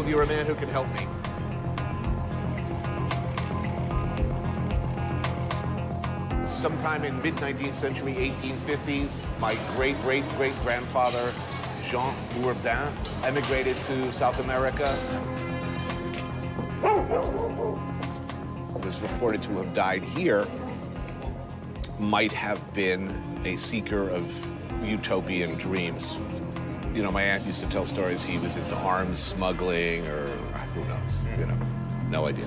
told you're a man who can help me. Sometime in mid-19th century, 1850s, my great-great-great-grandfather, Jean Bourdain, emigrated to South America. He was reported to have died here. Might have been a seeker of utopian dreams. You know, my aunt used to tell stories he was into arms smuggling, or who knows, you know, no idea.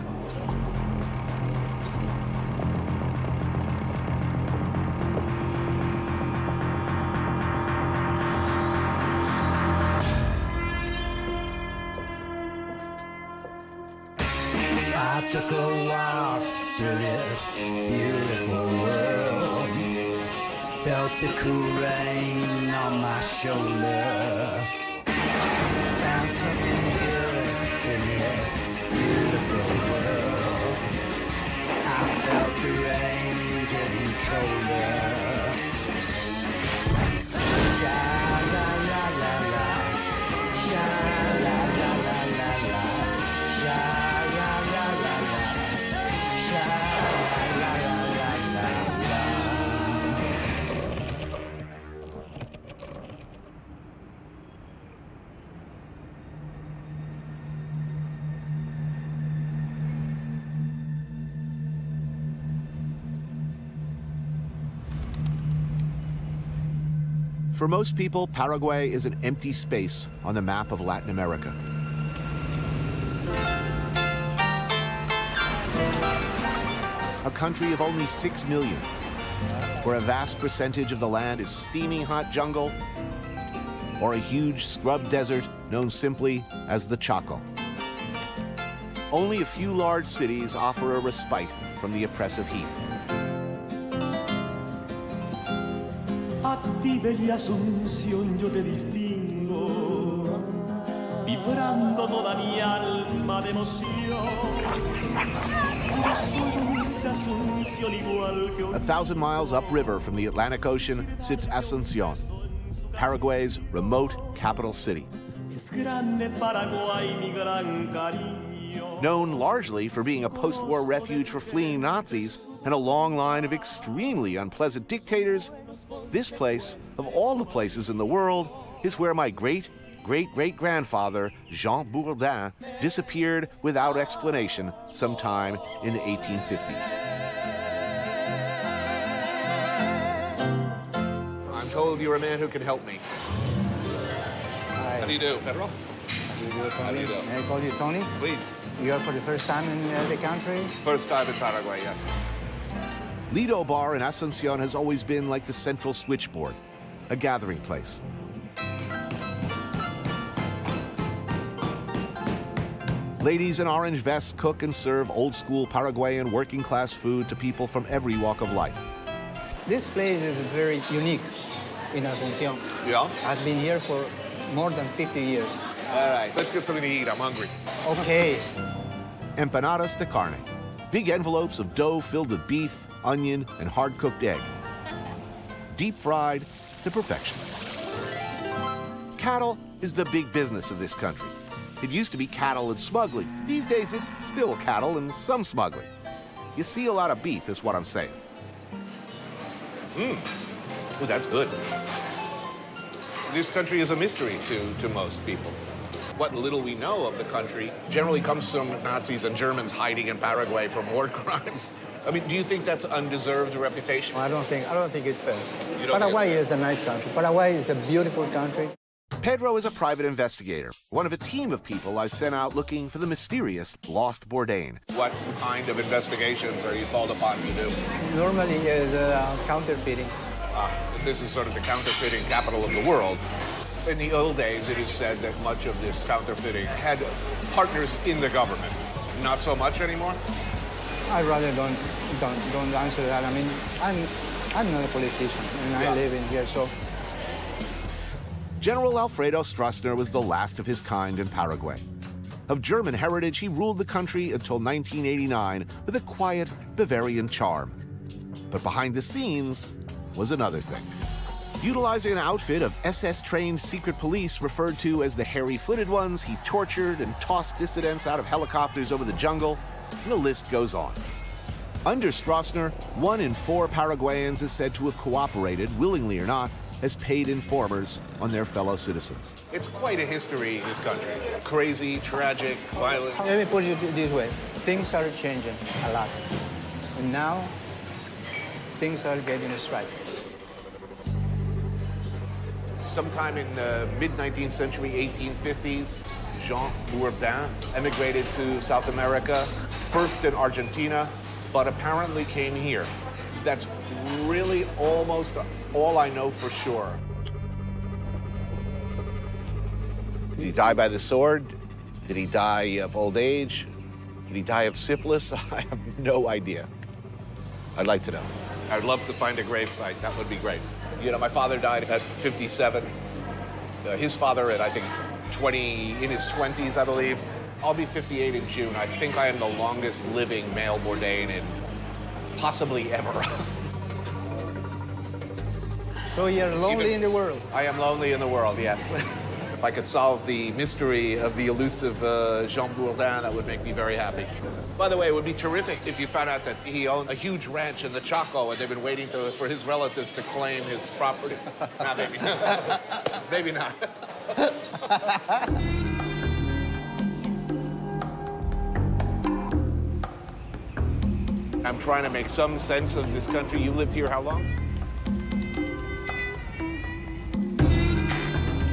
I took a walk through this beautiful world. Felt the cool rain on my shoulder. Found something good in this beautiful world. I felt the rain getting colder. Sha-la-la-la-la, sha-la-la-la-la-la, sha-la-la-la-la, sha-la-la-la-la-la. For most people, Paraguay is an empty space on the map of Latin America. A country of only 6 million, where a vast percentage of the land is steaming hot jungle or a huge scrub desert known simply as the Chaco. Only a few large cities offer a respite from the oppressive heat. A ti, bella Asuncion, yo te distingo, vibrando toda mi alma de emoción. Yo soy dulce Asuncion igual que 1,000 miles upriver from the Atlantic Ocean sits Asuncion, Paraguay's remote capital city. Es grande Paraguay, mi gran cariño. Known largely for being a post-war refuge for fleeing Nazis and a long line of extremely unpleasant dictators, this place, of all the places in the world, is where my great-great-great-grandfather, Jean Bourdain, disappeared without explanation sometime in the 1850s. I'm told you're a man who can help me. Hi. How do you do, Pedro? How do you do? May I call you Tony? Please. You are for the first time in the country? First time in Paraguay, yes. Lido Bar in Asuncion has always been like the central switchboard, a gathering place. Ladies in orange vests cook and serve old-school Paraguayan working-class food to people from every walk of life. This place is very unique in Asuncion. Yeah? I've been here for more than 50 years. All right, let's get something to eat. I'm hungry. Okay. Empanadas de carne. Big envelopes of dough filled with beef, onion, and hard-cooked egg. Deep fried to perfection. Cattle is the big business of this country. It used to be cattle and smuggling. These days, it's still cattle and some smuggling. You see a lot of beef, is what I'm saying. Oh, that's good. This country is a mystery to most people. What little we know of the country generally comes from Nazis and Germans hiding in Paraguay from war crimes. I mean, do you think that's undeserved reputation? I don't think it's fair. You don't Paraguay think is a nice country. Paraguay is a beautiful country. Pedro is a private investigator, one of a team of people I sent out looking for the mysterious lost Bourdain. What kind of investigations are you called upon to do? Normally is counterfeiting. This is sort of the counterfeiting capital of the world. In the old days, it is said that much of this counterfeiting had partners in the government. Not so much anymore? I rather don't answer that. I mean, I'm not a politician, and I live in here, so. General Alfredo Stroessner was the last of his kind in Paraguay. Of German heritage, he ruled the country until 1989 with a quiet Bavarian charm. But behind the scenes was another thing. Utilizing an outfit of SS-trained secret police referred to as the hairy-footed ones, he tortured and tossed dissidents out of helicopters over the jungle, and the list goes on. Under Stroessner, 1 in 4 Paraguayans is said to have cooperated, willingly or not, as paid informers on their fellow citizens. It's quite a history in this country. Crazy, tragic, violent. Let me put it this way. Things are changing a lot. And now, things are getting straight. Sometime in the mid-19th century, 1850s, Jean Bourdain emigrated to South America, first in Argentina, but apparently came here. That's really almost all I know for sure. Did he die by the sword? Did he die of old age? Did he die of syphilis? I have no idea. I'd like to know. I'd love to find a gravesite. That would be great. You know, my father died at 57. His father at, I think, in his 20s, I believe. I'll be 58 in June. I think I am the longest living male Bourdain in possibly ever. So you're lonely in the world? I am lonely in the world, yes. If I could solve the mystery of the elusive Jean Bourdain, that would make me very happy. By the way, it would be terrific if you found out that he owned a huge ranch in the Chaco and they've been waiting for his relatives to claim his property. Nah, maybe. Maybe not. I'm trying to make some sense of this country. You lived here how long?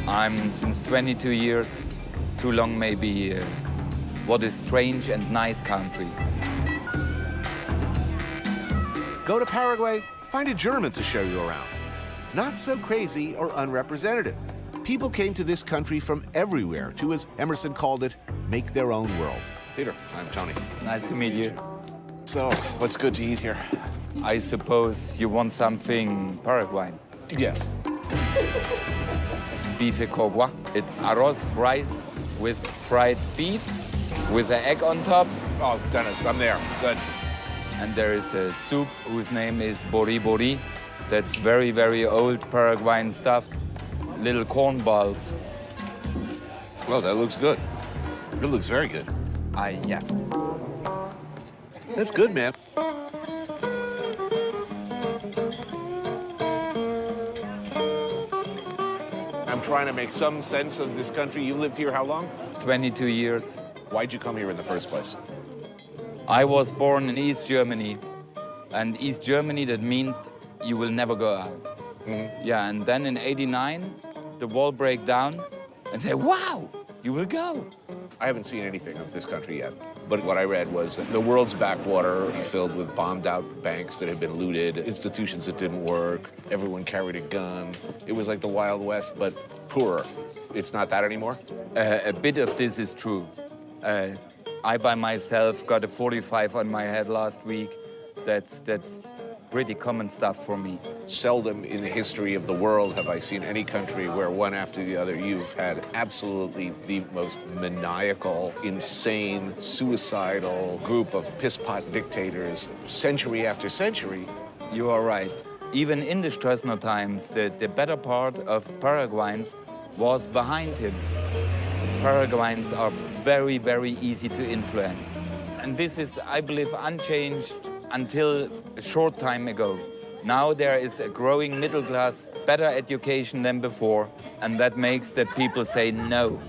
I'm since 22 years, too long maybe. What a strange and nice country. Go to Paraguay, find a German to show you around. Not so crazy or unrepresentative. People came to this country from everywhere to, as Emerson called it, make their own world. Peter, I'm Tony. Nice to meet you. So, what's good to eat here? I suppose you want something Paraguayan. Yes. Bife cogua. It's arroz, rice with fried beef, with the egg on top. Oh, done it. I'm there. Good. And there is a soup whose name is bori. That's very, very old Paraguayan stuff. Little corn balls. Well, that looks good. It looks very good. Yeah. That's good, man. I'm trying to make some sense of this country. You lived here how long? 22 years. Why'd you come here in the first place? I was born in East Germany. And East Germany, that meant you will never go out. Mm-hmm. Yeah, and then in '89, the wall break down and say, wow, you will go. I haven't seen anything of this country yet. But what I read was the world's backwater filled with bombed out banks that had been looted, institutions that didn't work, everyone carried a gun. It was like the Wild West, but poorer. It's not that anymore? A bit of this is true. I by myself got a 45 on my head last week. That's pretty common stuff for me. Seldom in the history of the world have I seen any country where one after the other you've had absolutely the most maniacal, insane, suicidal group of piss-pot dictators century after century. You are right. Even in the Stroessner times, the better part of Paraguayans was behind him. Paraguayans are very, very easy to influence. And this is, I believe, unchanged until a short time ago. Now there is a growing middle class, better education than before, and that makes that people say no.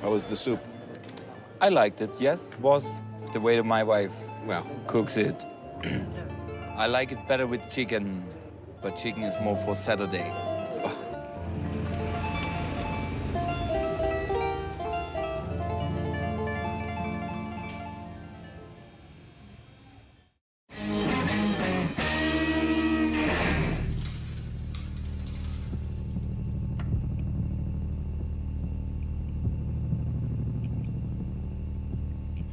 How was the soup? I liked it, yes. It was the way my wife cooks it. I like it better with chicken, but chicken is more for Saturday.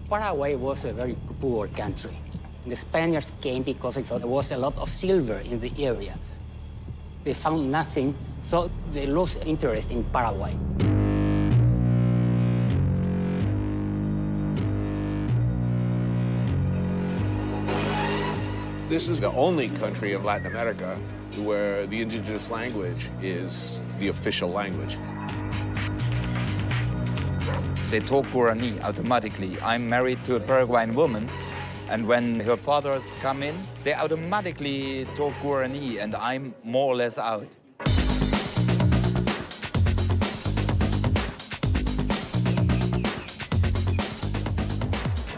Paraguay was a very poor country. The Spaniards came because they thought there was a lot of silver in the area. They found nothing, so they lost interest in Paraguay. This is the only country in Latin America where the indigenous language is the official language. They talk Guarani automatically. I'm married to a Paraguayan woman, and when her fathers come in, they automatically talk Guarani, and I'm more or less out.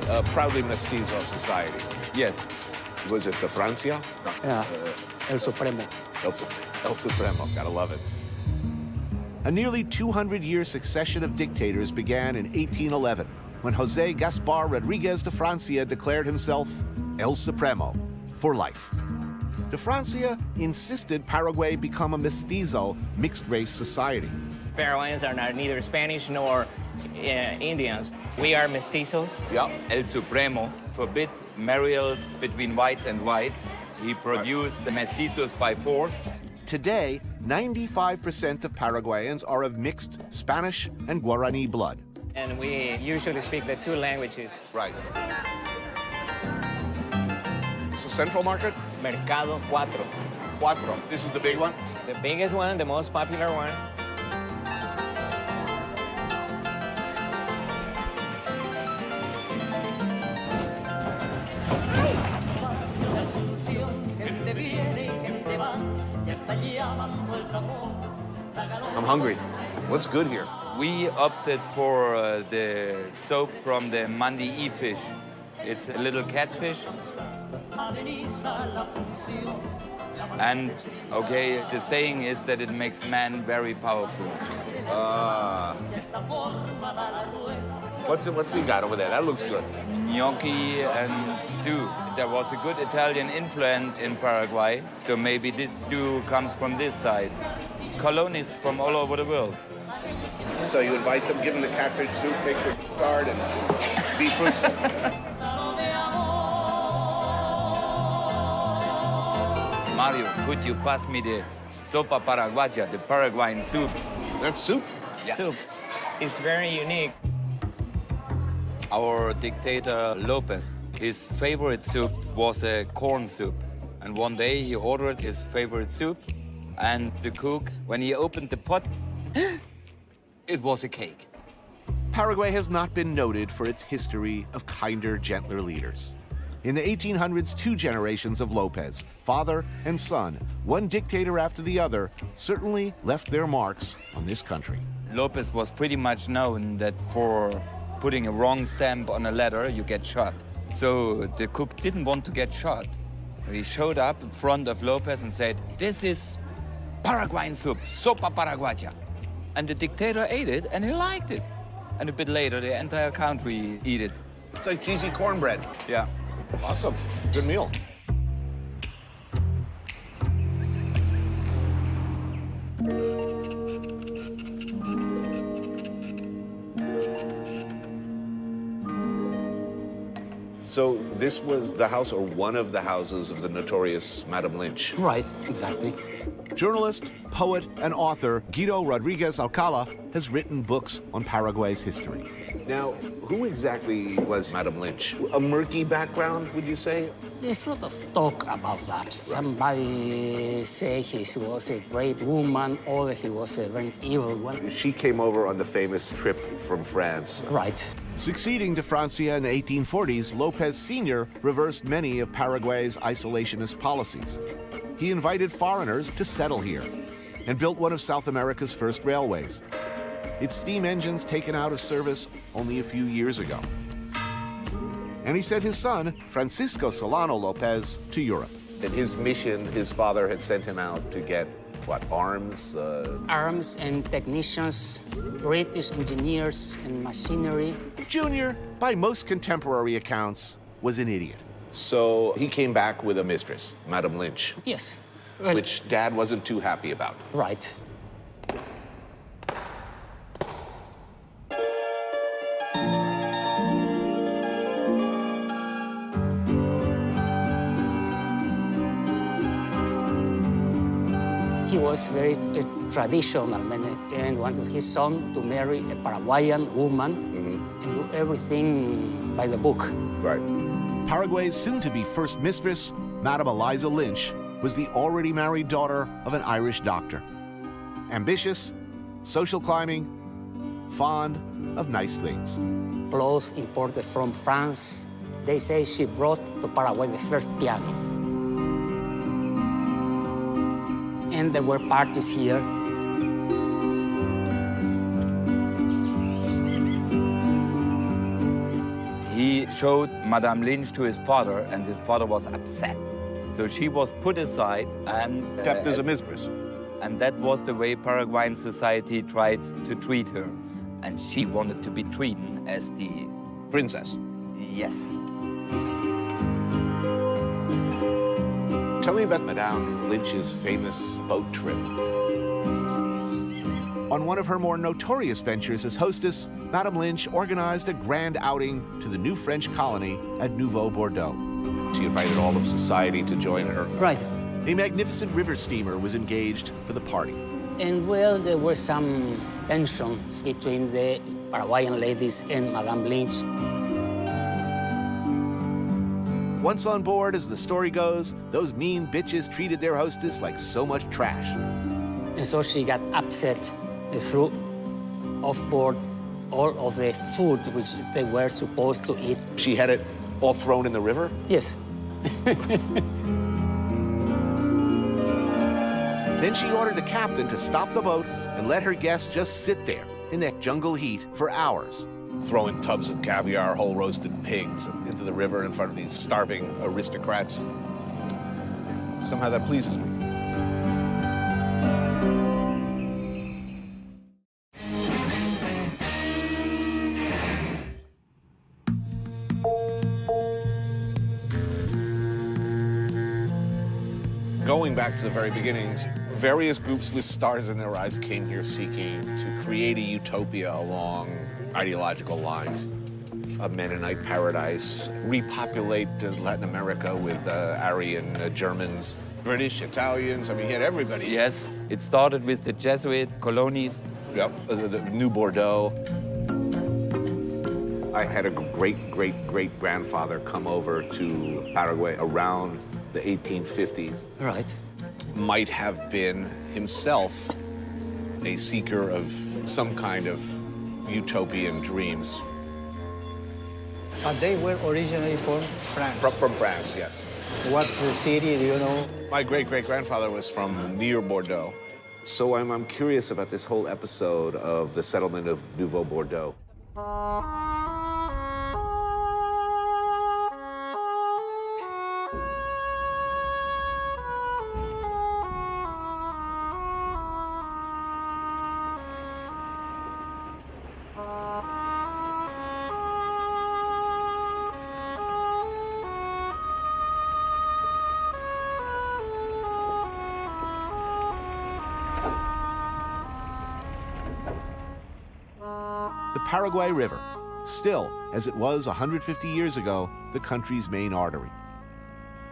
A proudly mestizo society. Yes. Was it the Francia? Yeah, El Supremo. El Supremo, gotta love it. A nearly 200-year succession of dictators began in 1811, when José Gaspar Rodríguez de Francia declared himself El Supremo for life. De Francia insisted Paraguay become a mestizo, mixed-race society. Paraguayans are neither Spanish nor Indians. We are mestizos. Yeah. El Supremo forbid marriages between whites and whites. He produced the mestizos by force. Today, 95% of Paraguayans are of mixed Spanish and Guarani blood. And we usually speak the two languages. Right. So Central Market? Mercado Cuatro. Cuatro. This is the big one? The biggest one, the most popular one. I'm hungry. What's good here? We opted for the soap from the Mandi fish. It's a little catfish. And, okay, the saying is that it makes man very powerful. What's he got over there? That looks good. Gnocchi and stew. There was a good Italian influence in Paraguay, so maybe this stew comes from this side. Colonists from all over the world. So you invite them, give them the catfish soup, make their tart, and be fruitful. Mario, could you pass me the sopa paraguaya, the Paraguayan soup? That's soup? Yeah. Soup. It's very unique. Our dictator Lopez, his favorite soup was a corn soup. And one day he ordered his favorite soup, and the cook, when he opened the pot, it was a cake. Paraguay has not been noted for its history of kinder, gentler leaders. In the 1800s, two generations of Lopez, father and son, one dictator after the other, certainly left their marks on this country. Lopez was pretty much known that for putting a wrong stamp on a letter, you get shot. So the cook didn't want to get shot. He showed up in front of Lopez and said, "This is Paraguayan soup, sopa paraguaya." And the dictator ate it, and he liked it. And a bit later, the entire country ate it. It's like cheesy cornbread. Yeah. Awesome. Good meal. So this was the house, or one of the houses, of the notorious Madame Lynch. Right, exactly. Journalist, poet, and author Guido Rodriguez Alcala has written books on Paraguay's history. Now, who exactly was Madame Lynch? A murky background, would you say? There's a lot of talk about that. Somebody say she was a great woman, or he was a very evil one. She came over on the famous trip from France. Right. Succeeding to Francia in the 1840s, Lopez Sr. reversed many of Paraguay's isolationist policies. He invited foreigners to settle here and built one of South America's first railways. Its steam engines taken out of service only a few years ago. And he sent his son, Francisco Solano Lopez, to Europe. And his mission, his father had sent him out to get, what, arms? Arms and technicians, British engineers and machinery. Junior, by most contemporary accounts, was an idiot. So he came back with a mistress, Madame Lynch. Yes. Well, Which Dad wasn't too happy about. right. He was very traditional and wanted his son to marry a Paraguayan woman and do everything by the book. Right. Paraguay's soon-to-be first mistress Madame Eliza Lynch was the already married daughter of an Irish doctor. Ambitious, social climbing, fond of nice things. Clothes imported from France. They say she brought to Paraguay the first piano. And there were parties here. He showed Madame Lynch to his father, and his father was upset. So she was put aside and Kept as a mistress. And that was the way Paraguayan society tried to treat her. And she wanted to be treated as the Princess. yes. Tell me about Madame Lynch's famous boat trip. On one of her more notorious ventures as hostess, Madame Lynch organized a grand outing to the new French colony at Nuevo, Bordeaux. She invited all of society to join her. Right. A magnificent river steamer was engaged for the party. And well, there were some tensions between the Paraguayan ladies and Madame Lynch. Once on board, as the story goes, those mean bitches treated their hostess like so much trash. And so she got upset and threw off board all of the food which they were supposed to eat. She had it all thrown in the river? Yes. Then she ordered the captain to stop the boat and let her guests just sit there in that jungle heat for hours. Throwing tubs of caviar, whole roasted pigs into the river in front of these starving aristocrats. Somehow that pleases me. Going back to the very beginnings, various groups with stars in their eyes came here seeking to create a utopia along ideological lines. A Mennonite paradise, repopulate Latin America with Aryan Germans, British, Italians, I mean, you had everybody. Yes, it started with the Jesuit colonies. Yep, the New Bordeaux. I had a great-great-great-grandfather come over to Paraguay around the 1850s. Right. Might have been himself a seeker of some kind of utopian dreams. But they were originally from France. From France, yes. What city do you know? My great-great-grandfather was from near Bordeaux. So I'm curious about this whole episode of the settlement of Nouveau Bordeaux. The Paraguay River, still, as it was 150 years ago, the country's main artery.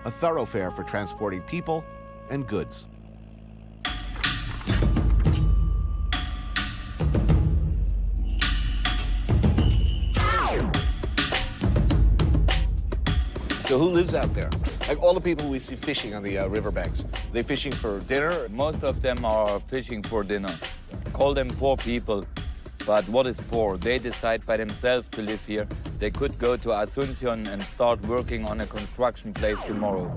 A thoroughfare for transporting people and goods. So who lives out there? Like all the people we see fishing on the riverbanks, are they fishing for dinner? Most of them are fishing for dinner. Call them poor people. But what is poor? They decide by themselves to live here. They could go to Asuncion and start working on a construction place tomorrow.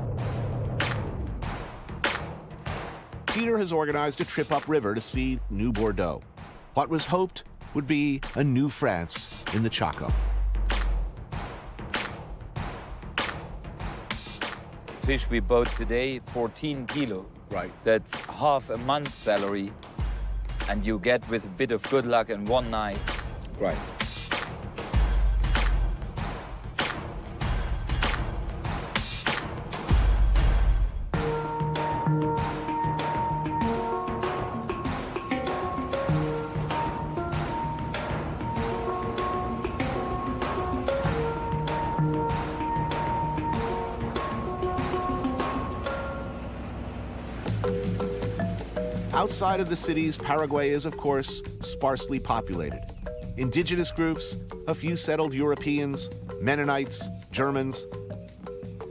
Peter has organized a trip upriver to see New Bordeaux. What was hoped would be a new France in the Chaco. Fish we bought today, 14 kilo. Right. That's half a month's salary. And you get, with a bit of good luck, in one night. Right. Outside of the cities, Paraguay is, of course, sparsely populated. Indigenous groups, a few settled Europeans, Mennonites, Germans.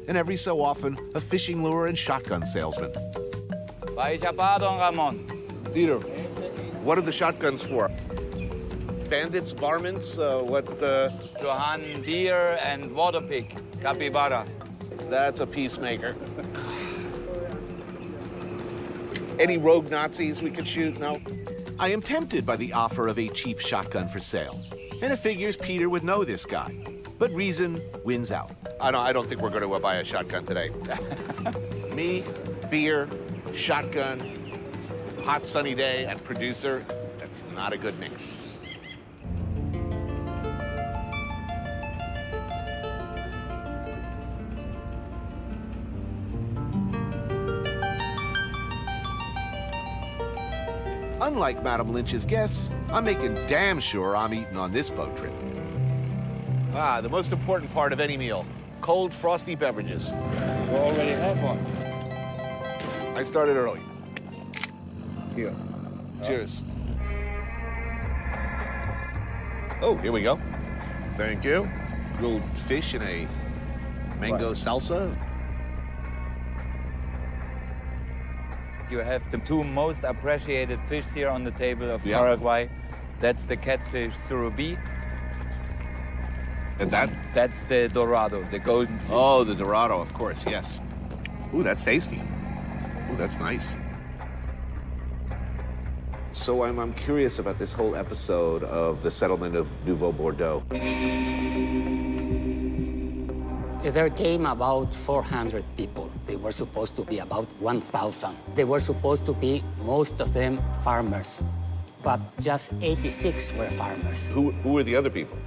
and every so often, a fishing lure and shotgun salesman. Vai chapar, Don Ramon. Peter, what are the shotguns for? Bandits, varmints, To hunt deer and water pig, capybara. That's a peacemaker. Any rogue Nazis we could shoot? No? I am tempted by the offer of a cheap shotgun for sale. And it figures Peter would know this guy. But reason wins out. I don't think we're going to buy a shotgun today. Me, beer, shotgun, hot sunny day, and producer. That's not a good mix. Unlike Madame Lynch's guests, I'm making damn sure I'm eating on this boat trip. The most important part of any meal, cold, frosty beverages. You already have one. I started early. Here. Cheers. Oh, here we go. Thank you. Grilled fish in a mango salsa. You have the two most appreciated fish here on the table of Paraguay. That's the catfish surubí. And that? That's the dorado, the golden fish. Oh, the dorado, of course, yes. Ooh, that's tasty. Ooh, that's nice. So I'm curious about this whole episode of the settlement of Nuevo Bordeaux. There came about 400 people. They were supposed to be about 1,000. They were supposed to be, most of them, farmers. But just 86 were farmers. Who were the other people?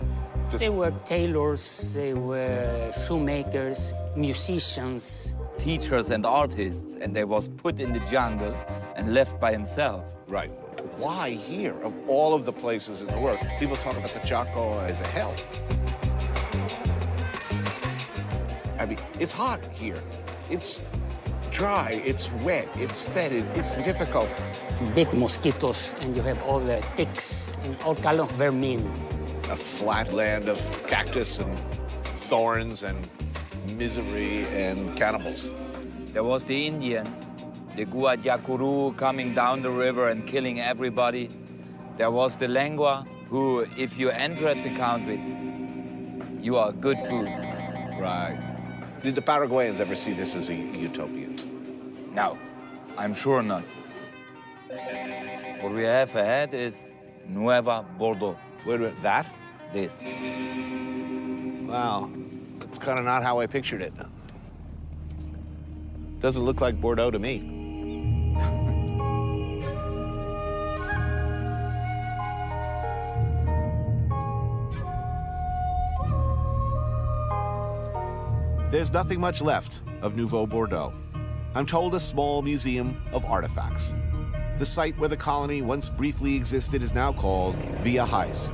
They were tailors, they were shoemakers, musicians. Teachers and artists, and they was put in the jungle and left by himself. Right. Why here, of all of the places in the world? People talk about the Chaco as a hell. I mean, it's hot here. It's dry, it's wet, it's fetid, it's difficult. Big mosquitoes, and you have all the ticks and all kind of vermin. A flat land of cactus and thorns and misery and cannibals. There was the Indians, the Guayacuru coming down the river and killing everybody. There was the Lengua, who, if you entered the country, you are good food. Right. Did the Paraguayans ever see this as a utopian? No, I'm sure not. What we have ahead is Nuevo Bordeaux. Wait a minute, that? This. Wow. It's kind of not how I pictured it. Doesn't look like Bordeaux to me. There's nothing much left of Nuevo Bordeaux. I'm told a small museum of artifacts. The site where the colony once briefly existed is now called Via Hais.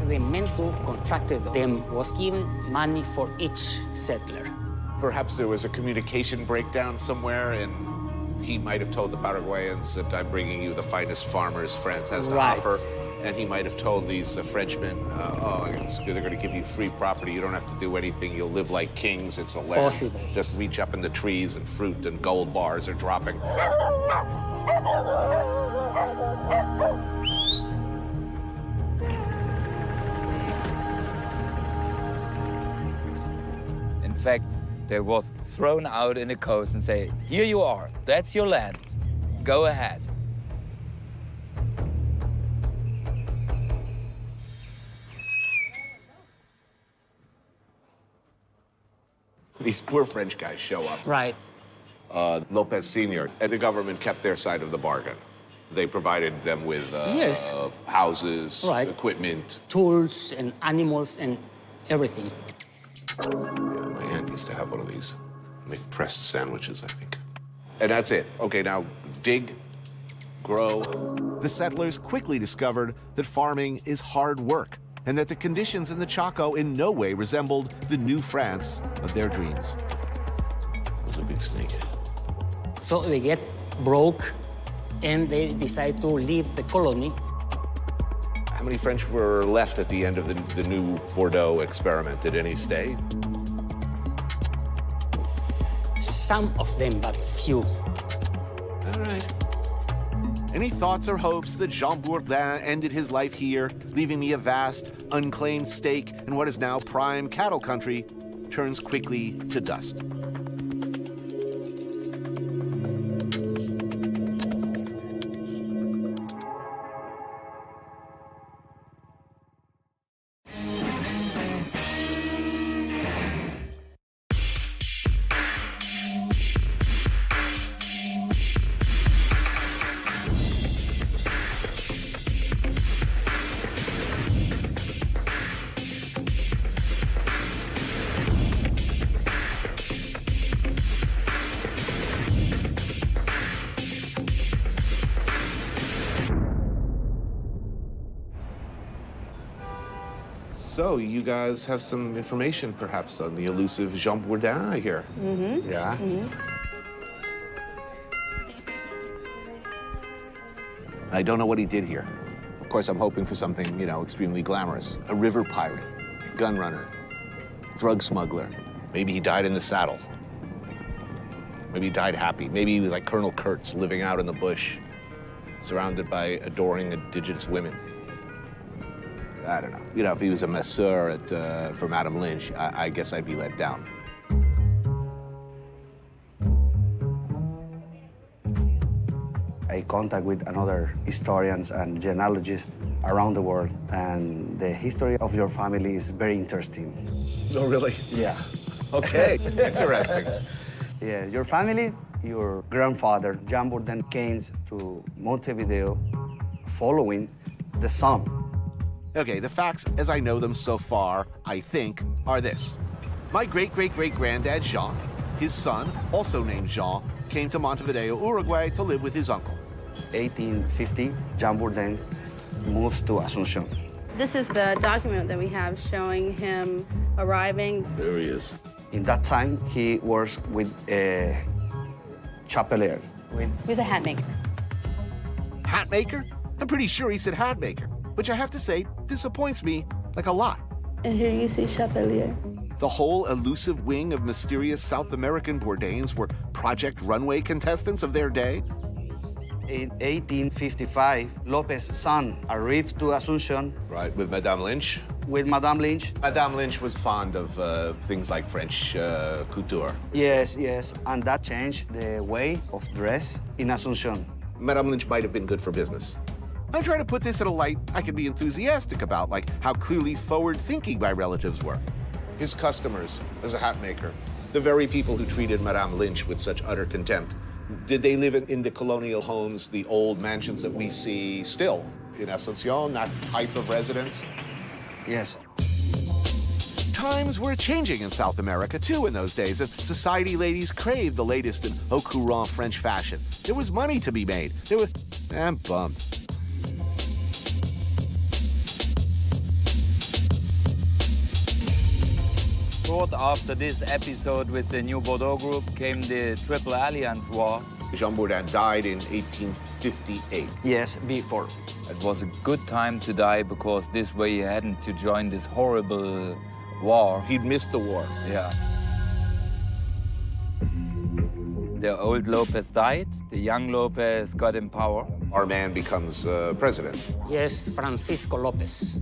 The men who contracted them was given money for each settler. Perhaps there was a communication breakdown somewhere, and he might have told the Paraguayans that I'm bringing you the finest farmers France has to offer. And he might have told these Frenchmen, they're going to give you free property. You don't have to do anything. You'll live like kings. It's a land. Possible. Just reach up in the trees and fruit and gold bars are dropping. In fact, they was thrown out in the coast and say, here you are, that's your land, go ahead. These poor French guys show up. Right. Lopez Sr. and the government kept their side of the bargain. They provided them with Yes. Houses, Right. equipment. Tools and animals and everything. Yeah, my aunt used to have one of these. Make pressed sandwiches, I think. And that's it. Okay, now dig, grow. The settlers quickly discovered that farming is hard work and that the conditions in the Chaco in no way resembled the new France of their dreams. That was a big snake. So they get broke and they decide to leave the colony. How many French were left at the end of the new Bordeaux experiment? Did any stay? Some of them, but few. All right. Any thoughts or hopes that Jean Bourdain ended his life here, leaving me a vast, unclaimed stake in what is now prime cattle country, turns quickly to dust. So, you guys have some information, perhaps, on the elusive Jean Bourdain, I hear. Mm-hmm. Yeah. Mm-hmm. I don't know what he did here. Of course, I'm hoping for something, you know, extremely glamorous. A river pirate, gun runner, drug smuggler. Maybe he died in the saddle. Maybe he died happy. Maybe he was like Colonel Kurtz, living out in the bush, surrounded by adoring indigenous women. I don't know. You know, if he was a masseur for Madame Lynch, I guess I'd be let down. I contact with another historians and genealogists around the world, and the history of your family is very interesting. Oh, really? Yeah. Okay, interesting. Yeah, your family, your grandfather, Jean Bourdain, came to Montevideo following the sun. Okay, the facts as I know them so far, I think, are this. My great-great-great-granddad, Jean, his son, also named Jean, came to Montevideo, Uruguay to live with his uncle. 1850, Jean Bourdain moves to Asuncion. This is the document that we have showing him arriving. There he is. In that time, he works with a chapelier. With a hat maker. Hat maker? I'm pretty sure he said hat maker, which I have to say disappoints me like a lot. And here you see chapelier. The whole elusive wing of mysterious South American Bourdains were Project Runway contestants of their day. In 1855, Lopez's son arrived to Asuncion Right, with Madame Lynch. with Madame Lynch. Madame Lynch was fond of things like French couture. Yes, yes, and that changed the way of dress in Asuncion. Madame Lynch might have been good for business. I'm trying to put this in a light I could be enthusiastic about, like how clearly forward-thinking my relatives were. His customers, as a hat maker, the very people who treated Madame Lynch with such utter contempt, did they live in the colonial homes, the old mansions that we see still in Asuncion, that type of residence? Yes. Times were changing in South America, too, in those days, and society ladies craved the latest in au courant French fashion. There was money to be made. I'm bummed. Short after this episode with the New Bordeaux group came the Triple Alliance War. Jean Bourdain died in 1858. Yes, before. It was a good time to die because this way he hadn't to join this horrible war. He'd missed the war. Yeah. The old Lopez died, the young Lopez got in power. Our man becomes president. Yes, Francisco Lopez.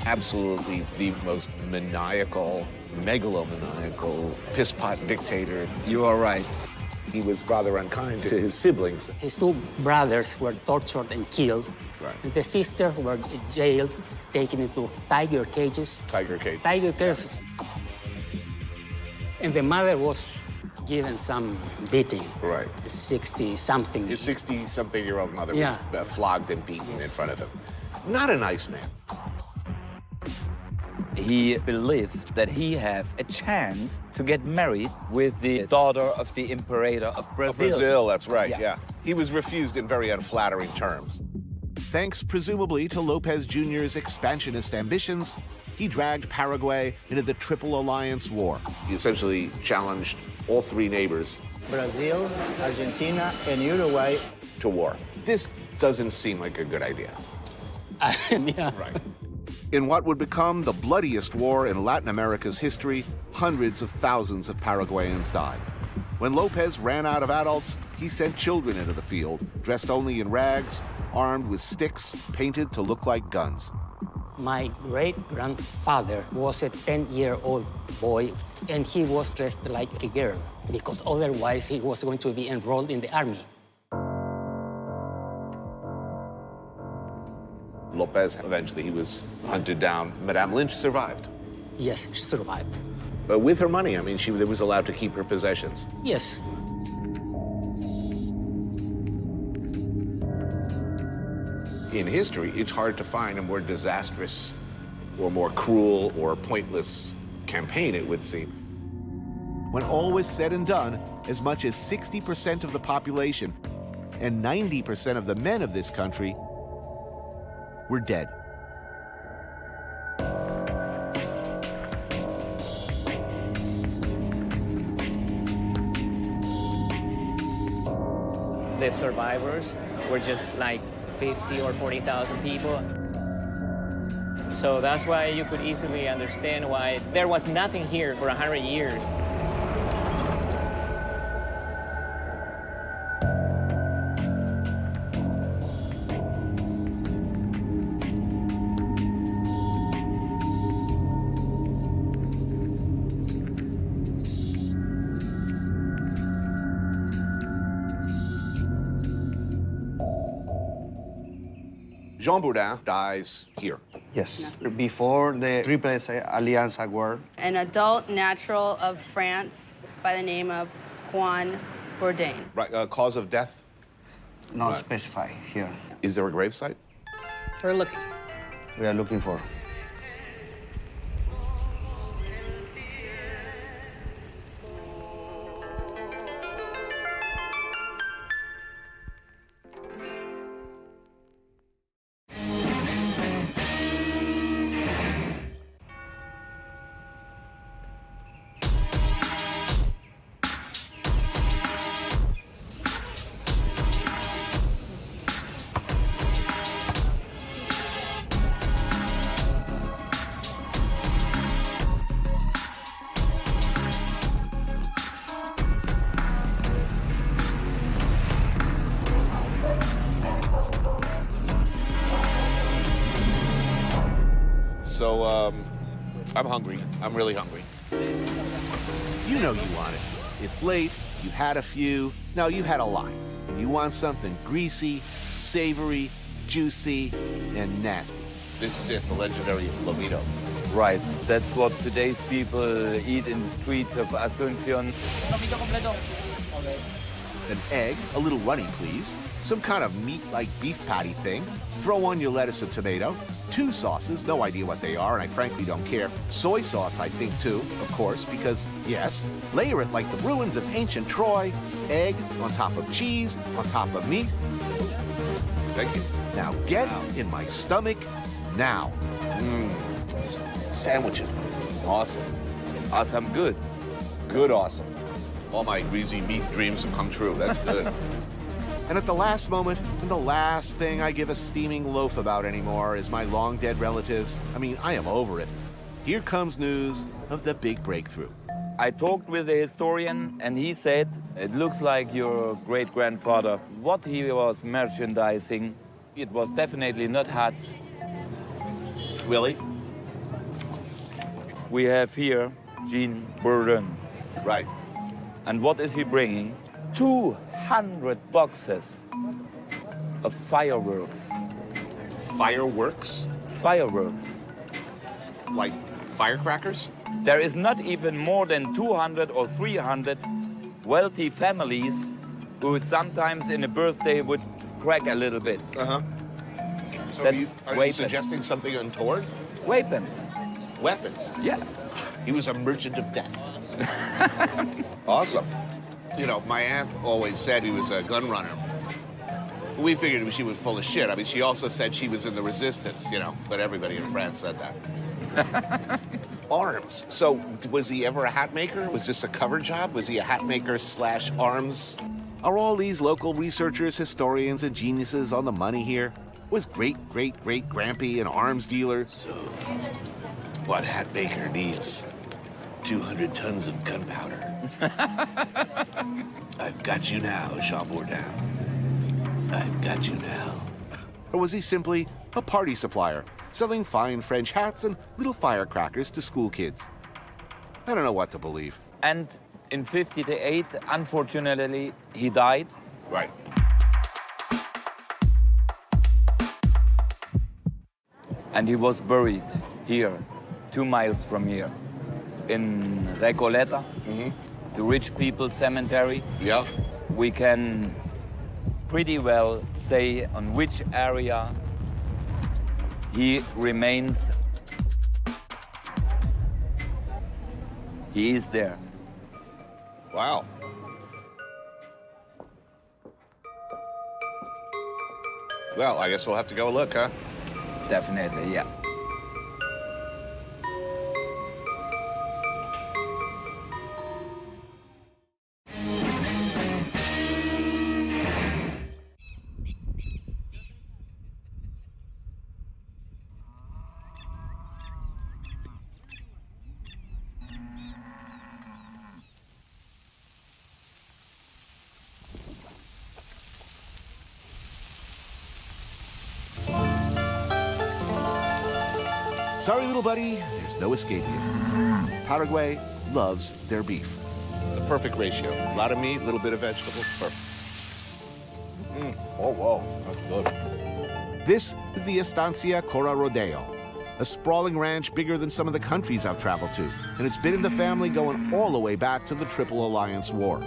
Absolutely the most maniacal, megalomaniacal, pisspot dictator. You are right. He was rather unkind to his siblings. His two brothers were tortured and killed. Right. And the sister were jailed, taken into tiger cages. Tiger cage. Tiger cages. And the mother was given some beating. Right. 60-something. His 60-something-year-old mother Yeah. was flogged and beaten in front of him. Not a nice man. He believed that he had a chance to get married with the daughter of the Imperator of Brazil. Brazil, that's right, Yeah. yeah. He was refused in very unflattering terms. Thanks, presumably, to Lopez Jr.'s expansionist ambitions, he dragged Paraguay into the Triple Alliance War. He essentially challenged all three neighbors Brazil, Argentina, and Uruguay. to war. This doesn't seem like a good idea. Yeah. Right. In what would become the bloodiest war in Latin America's history, hundreds of thousands of Paraguayans died. When Lopez ran out of adults, he sent children into the field, dressed only in rags, armed with sticks painted to look like guns. My great-grandfather was a 10-year-old boy, and he was dressed like a girl, because otherwise he was going to be enrolled in the army. Lopez, eventually he was hunted down. Madame Lynch survived. Yes, she survived. But with her money, I mean, she was allowed to keep her possessions. Yes. In history, it's hard to find a more disastrous or more cruel or pointless campaign, it would seem. When all was said and done, as much as 60% of the population and 90% of the men of this country were dead. The survivors were just like 50 or 40,000 people. So that's why you could easily understand why there was nothing here for 100 years. Jean Bourdain dies here. Yes. Before the Triple Alliance War. An adult natural of France by the name of Juan Bourdain. Right, cause of death? Not specified here. Is there a gravesite? We're looking. We are looking for. So, I'm hungry. I'm really hungry. You know you want it. It's late, you had a few, no, you had a lot. And you want something greasy, savory, juicy, and nasty. This is it, the legendary lomito. Right, that's what today's people eat in the streets of Asuncion. An egg, a little runny, please. Some kind of meat like beef patty thing. Throw on your lettuce and tomato. 2 sauces, no idea what they are, and I frankly don't care. Soy sauce, I think, too, of course, because, yes. Layer it like the ruins of ancient Troy. Egg on top of cheese, on top of meat. Thank you. Now get in my stomach now. Sandwiches. Awesome. Awesome, good. Good awesome. All my greasy meat dreams have come true. That's good. And at the last moment, and the last thing I give a steaming loaf about anymore is my long-dead relatives. I mean, I am over it. Here comes news of the big breakthrough. I talked with the historian, and he said, it looks like your great-grandfather. What he was merchandising, it was definitely not hats. Willie? We have here Jean Bourdain. Right. And what is he bringing? 200 boxes of fireworks. Fireworks? Fireworks. Like firecrackers? There is not even more than 200 or 300 wealthy families who sometimes in a birthday would crack a little bit. Uh-huh. So That's are you suggesting something untoward? Weapons. Weapons? Yeah. He was a merchant of death. Awesome. You know, my aunt always said he was a gun runner. We figured she was full of shit. I mean, she also said she was in the resistance, you know, but everybody in France said that. Arms. So, was he ever a hat maker? Was this a cover job? Was he a hat maker / arms? Are all these local researchers, historians, and geniuses on the money here? Was great-great-great-grampy an arms dealer? So, what hat maker needs 200 tons of gunpowder. I've got you now, Jean Bourdain. I've got you now. Or was he simply a party supplier, selling fine French hats and little firecrackers to school kids? I don't know what to believe. And in 1958, unfortunately, he died. Right. And he was buried here, 2 miles from here, in Recoleta, the rich people's cemetery. Yeah. We can pretty well say on which area he remains. He is there. Wow. Well, I guess we'll have to go look, huh? Definitely, yeah. Sorry, little buddy, there's no escape here. Paraguay loves their beef. It's a perfect ratio. A lot of meat, a little bit of vegetables, perfect. Oh, whoa, that's good. This is the Estancia Cora Rodeo, a sprawling ranch bigger than some of the countries I've traveled to, and it's been in the family going all the way back to the Triple Alliance War.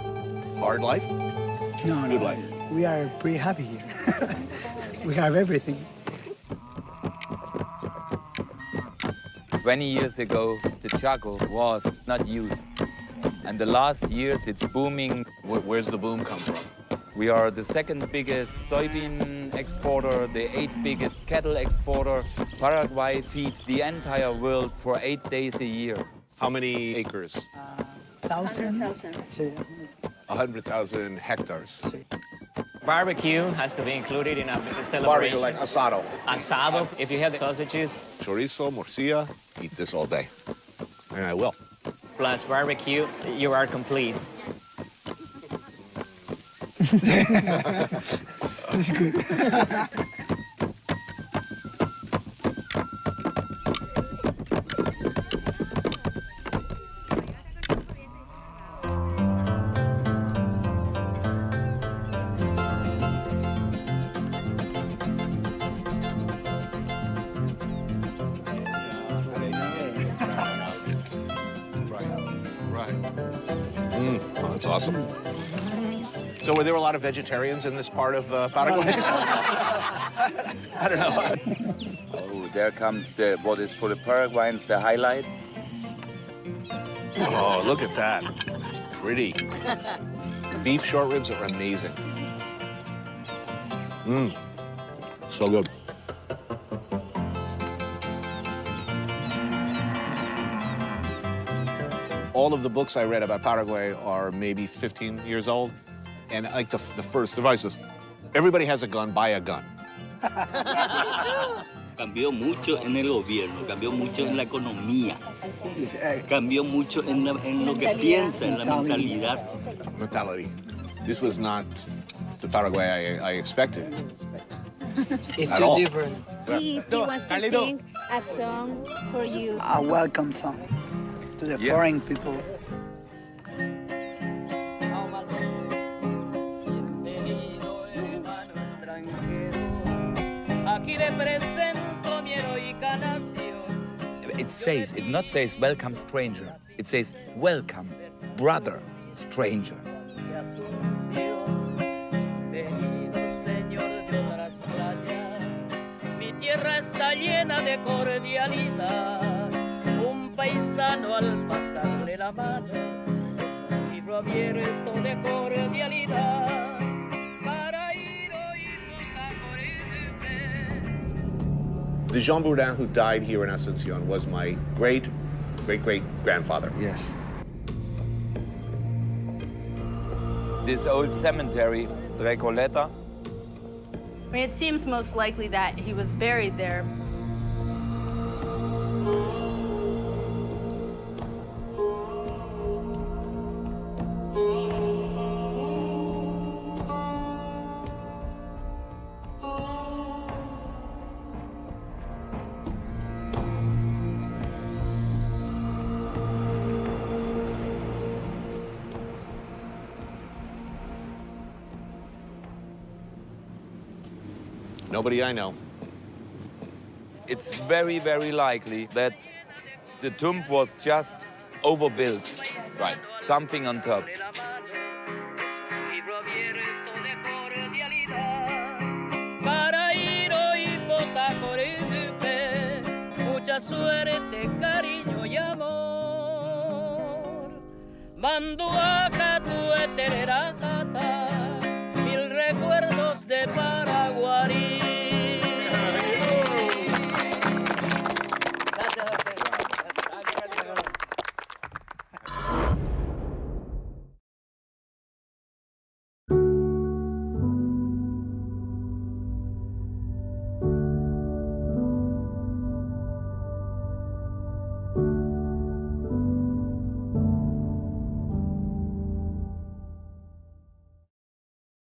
Hard life? No, Good life. we are pretty happy here. We have everything. 20 years ago, the Chaco was not used. And the last years, it's booming. Where's the boom come from? We are the 2nd biggest soybean exporter, the 8th biggest cattle exporter. Paraguay feeds the entire world for 8 days a year. How many acres? 1,000. 100,000 hectares. Barbecue has to be included in a celebration. Barbecue like asado. Asado, if you have the sausages, Chorizo, morcilla, eat this all day. And I will. plus barbecue, you are complete. That's good. That's awesome. So were there a lot of vegetarians in this part of Paraguay? I don't know. Oh, there comes what is for the Paraguayans the highlight. Oh, look at that. It's pretty. Beef short ribs are amazing. So good. All of the books I read about Paraguay are maybe 15 years old. And like the first advice is, everybody has a gun, buy a gun. Cambió mucho en el gobierno, cambió mucho en la economía, cambió mucho en lo que piensa, en la mentalidad. Mentality. This was not the Paraguay I expected. It's At too all. different. He wants to sing a song for you. A welcome song to the foreign people. It says, it not says welcome stranger. It says welcome brother stranger. Mi tierra está llena de cordialidad. Un paisano al pasarle la mano es un libro abierto de cordialidad. The Jean Bourdain who died here in Asuncion was my great-great-great-grandfather. Yes. This old cemetery, Recoleta. I mean, it seems most likely that he was buried there. Nobody I know. It's very, very likely that the tomb was just overbuilt. Right. Something on top. Mucha suerte, cariño y amor. Manduaca tu etererata, mil recuerdos de Paraguay.